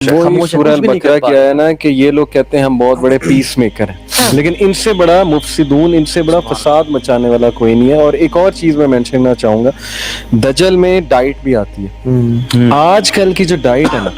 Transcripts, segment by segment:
وہی سورہ البقرہ کیا ہے نا کہ یہ لوگ کہتے ہیں ہم بہت بڑے پیس میکر ہیں، لیکن ان سے بڑا مفسدون، ان سے بڑا فساد مچانے والا کوئی نہیں ہے۔ اور ایک اور چیز میں مینشن کرنا چاہوں گا، دجل میں ڈائٹ بھی آتی ہے۔ آج کل کی جو ڈائٹ ہے نا،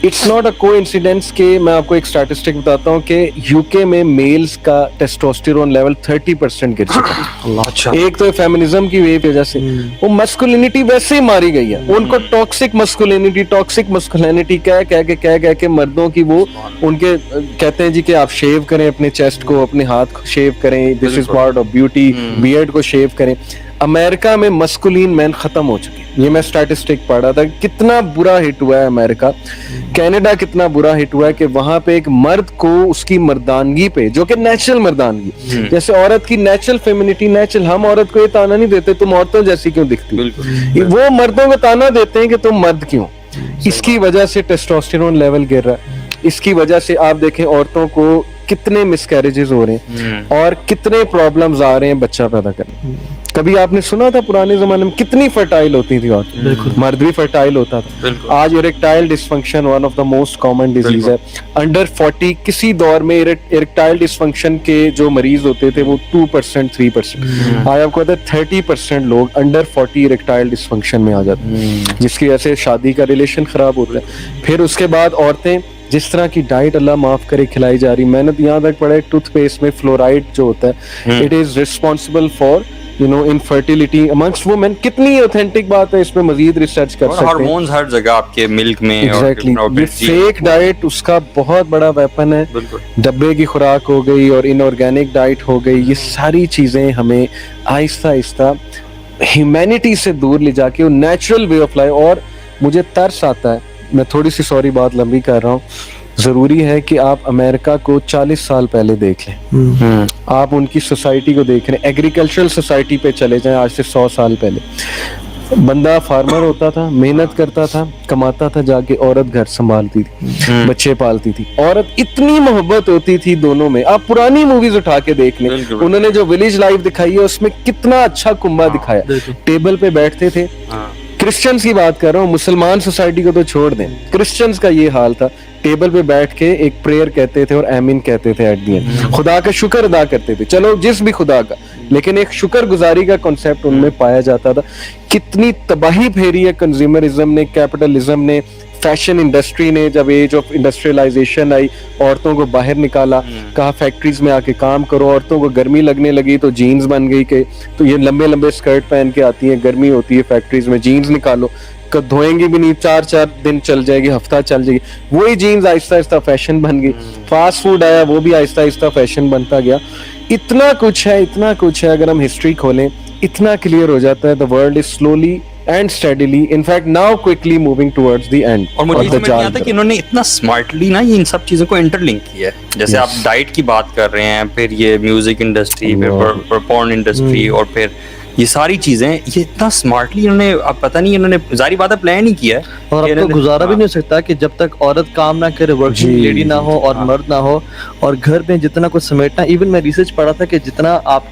اٹس ناٹ اے کو انسیڈنس کہ میں آپ کو ایک اسٹیٹسٹک بتاتا ہوں کہ یو کے میں میلز کا ٹیسٹوسٹیرون لیول 30% گر چکا ہے۔ ایک تو فیمنزم کی وجہ سے وہ مسکولینٹی ویسے ہی ماری گئی ہے، ان کو ٹاکسک مسکولینٹی کہہ کے مردوں کی وہ ان کے کہتے ہیں جی کہ آپ شیو کریں اپنے چیسٹ کو، اپنے ہاتھ کو شیو کریں، this is part of beauty, beard کو شیو کریں۔ امریکہ میں مسکولین مین ختم ہو چکے، یہ میں اسٹیٹسٹک پڑھ رہا تھا، کتنا برا ہٹ ہوا ہے امریکہ، کینیڈا کتنا برا ہٹ ہوا ہے کہ وہاں پہ ایک مرد کو اس کی مردانگی پہ، جو کہ نیچرل مردانگی، جیسے عورت کی نیچرل فیمینٹی، نیچرل، ہم عورت کو یہ تانا نہیں دیتے تم عورتوں جیسی کیوں دکھتی، وہ مردوں کو تانا دیتے ہیں کہ تم مرد کیوں۔ اس کی وجہ سے ٹیسٹوسٹیرون لیول گر رہا ہے، اس کی وجہ سے آپ دیکھیں عورتوں کو کتنے مس کیریجز ہو رہے ہیں اور کتنے پرابلمز آ رہے ہیں بچہ پیدا کرنے۔ کبھی آپ نے سنا تھا پرانے زمانے میں کتنی فرٹائل ہوتی تھی عورتیں، مرد بھی فرٹائل ہوتا تھا۔ آج erectile dysfunction one of the most common disease ہے۔ انڈر 40 کسی دور میں اریکٹائل ڈسفنکشن کے جو مریض ہوتے تھے وہ 2% 3%، آج آپ کو پتا ہے 30% لوگ انڈر 40 اریکٹائل ڈسفنکشن میں آ جاتے ہیں، جس کی وجہ سے شادی کا ریلیشن خراب ہوتا ہے۔ پھر اس کے بعد عورتیں جس طرح کی ڈائٹ اللہ معاف کرے کھلائی جا رہی، میں نے یہاں تک پڑھا ہے ٹوتھ پیسٹ میں فلورائڈ جو ہوتا ہے it is responsible for infertility amongst women. کتنی اوتھینٹک بات ہے، اس پہ مزید ریسرچ کر سکتے ہیں۔ ہارمونز ہر جگہ آپ کے ملک میں، ایگزیکٹلی یہ فیک ڈائٹ اس کا بہت بڑا ویپن ہے۔ ڈبے کی خوراک ہو گئی اور ان آرگینک ڈائٹ ہو گئی، یہ ساری چیزیں ہمیں آہستہ آہستہ ہیومینٹی سے دور لے جا کے نیچرل وے آف لائف۔ اور مجھے ترس آتا ہے، میں تھوڑی سی سوری بات لمبی کر رہا ہوں، ضروری ہے کہ آپ امریکہ کو 40 سال پہلے دیکھ لیں، آپ ان کی سوسائٹی کو دیکھ رہے ہیں، ایگریکلچرل سوسائٹی پہ چلے جائیں آج سے 100 سال پہلے۔ بندہ فارمر ہوتا تھا، محنت کرتا تھا، کماتا تھا، جا کے عورت گھر سنبھالتی تھی، بچے پالتی تھی، عورت اتنی محبت ہوتی تھی دونوں میں۔ آپ پرانی موویز اٹھا کے دیکھ لیں، انہوں نے جو ولیج لائف دکھائی ہے اس میں کتنا اچھا کنبہ دکھایا، ٹیبل پہ بیٹھتے تھے۔ کرسچنز کی بات کر رہا ہوں، مسلمان سوسائٹی کو تو چھوڑ دیں، کرسچنز کا یہ حال تھا، ٹیبل پہ بیٹھ کے ایک پریئر کہتے تھے اور آمین کہتے تھے، ایٹ دی اینڈ خدا کا شکر ادا کرتے تھے، چلو جس بھی خدا کا، لیکن ایک شکر گزاری کا کنسیپٹ ان میں پایا جاتا تھا۔ کتنی تباہی پھیری ہے کنزیومرزم نے، کیپٹلزم نے، فیشن انڈسٹری نے، جب ایج آف انڈسٹریلائزیشن آئی، عورتوں کو باہر نکالا، کہا فیکٹریز میں آ کے کام کرو، عورتوں کو گرمی لگنے لگی تو جینز بن گئی کہ تو یہ لمبے لمبے اسکرٹ پہن کے آتی ہیں، گرمی ہوتی ہے فیکٹریز میں، جینز نکالو، دھوئیں گی بھی نہیں، 4 دن چل جائے گی، ہفتہ چل جائے گی، وہی جینز آہستہ آہستہ فیشن بن گئی۔ فاسٹ فوڈ آیا، وہ بھی آہستہ آہستہ فیشن بنتا گیا۔ اتنا کچھ ہے، اتنا کچھ ہے، اگر ہم ہسٹری کھولیں اتنا کلیئر ہو جاتا ہے۔ the world is slowly and steadily, in fact now quickly moving towards the end۔ اور مجھے سمجھ نہیں آتا کہ انہوں نے اتنا سمارٹلی نا یہ ان سب چیزوں کو انٹر لنک کیا ہے، جیسے آپ ڈائٹ کی بات کر رہے ہیں، پھر یہ میوزک انڈسٹری، پھر پورن انڈسٹری، اور پھر یہ ساری چیزیں، یہ اتنا سمارٹلی انہوں نے، اب پتہ نہیں انہوں نے ظاہری بات ہے پلان ہی کیا ہے۔ اور اب تو گزارا بھی نہیں ہو سکتا کہ جب تک عورت کام نہ کرے، ورکنگ لیڈی نہ ہو اور مرد نہ ہو، اور گھر میں جتنا کچھ سمیٹنا، ایون میں ریسرچ پڑھا تھا کہ جتنا آپ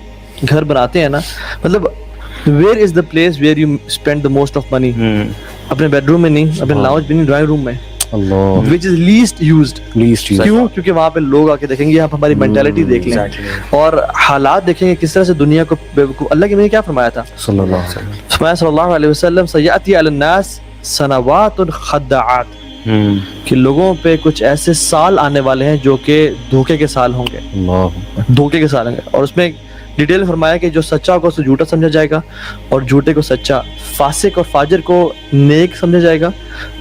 گھر بناتے ہیں نا، مطلب where is the place where you spend the most of money? اپنے بیڈ روم میں نہیں، اپنے لاؤنج میں نہیں، ڈرائنگ روم میں، which is least used۔ کیوں؟ کیونکہ وہاں پہ لوگ آ کے دیکھیں گے، آپ ہماری مینٹیلٹی دیکھ لیں اور حالات دیکھیں گے کس طرح سے دنیا کو اللہ کے نبی نے کیا فرمایا تھا صلی اللہ علیہ وسلم، سیأتی علی الناس سنوات خداعات، کہ لوگوں پہ کچھ ایسے سال آنے والے ہیں جو کہ دھوکے کے سال ہوں گے، دھوکے کے سال ہوں گے۔ اور اس میں ڈیٹیل فرمایا کہ جو سچا ہوگا اسے جھوٹا سمجھا جائے گا، اور جھوٹے کو سچا، فاسق اور فاجر کو نیک سمجھا جائے گا،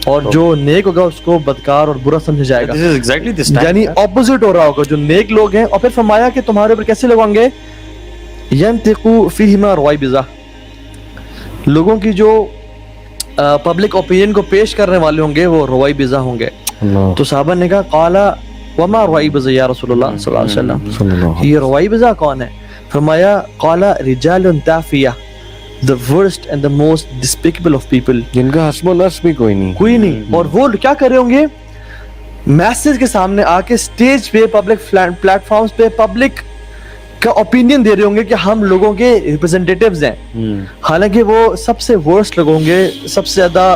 اور جو نیک ہوگا اس کو بدکار اور برا سمجھا جائے گا، یعنی اپوزٹ ہو رہا ہوگا۔ جو نیک لوگ ہیں، اور پھر فرمایا کہ تمہارے اوپر کیسے لوگ ہوں گے، ینطقوا فیہما رویبضہ، لوگوں کی جو پبلک اوپینین کو پیش کرنے والے ہوں گے وہ رویبضہ ہوں گے۔ تو صحابہ نے کہا قال وما رویبضہ یا رسول اللہ صلی اللہ علیہ وسلم، یہ رویبضہ کون ہے؟ فرمایا قال رجال تافیہ، the worst and the most despicable of people، جن کا حسب و نصب بھی کوئی نہیں۔ اور وہ کیا کر رہے ہوں گے؟ میسز کے سامنے آ کے اسٹیج پہ، پبلک پلیٹ فارمز پہ پبلک کا اوپینین دے رہے ہوں گے کہ ہم لوگوں کے ریپرزینٹیٹیوز ہیں، حالانکہ وہ سب سے ورسٹ لوگ ہوں گے، سب سے زیادہ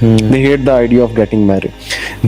they hate the idea of getting married.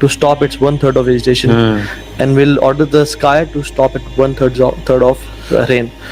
to stop its 1/3 of vegetation, and will order the sky to stop it 1/3 of rain.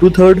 2/3,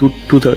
2/3।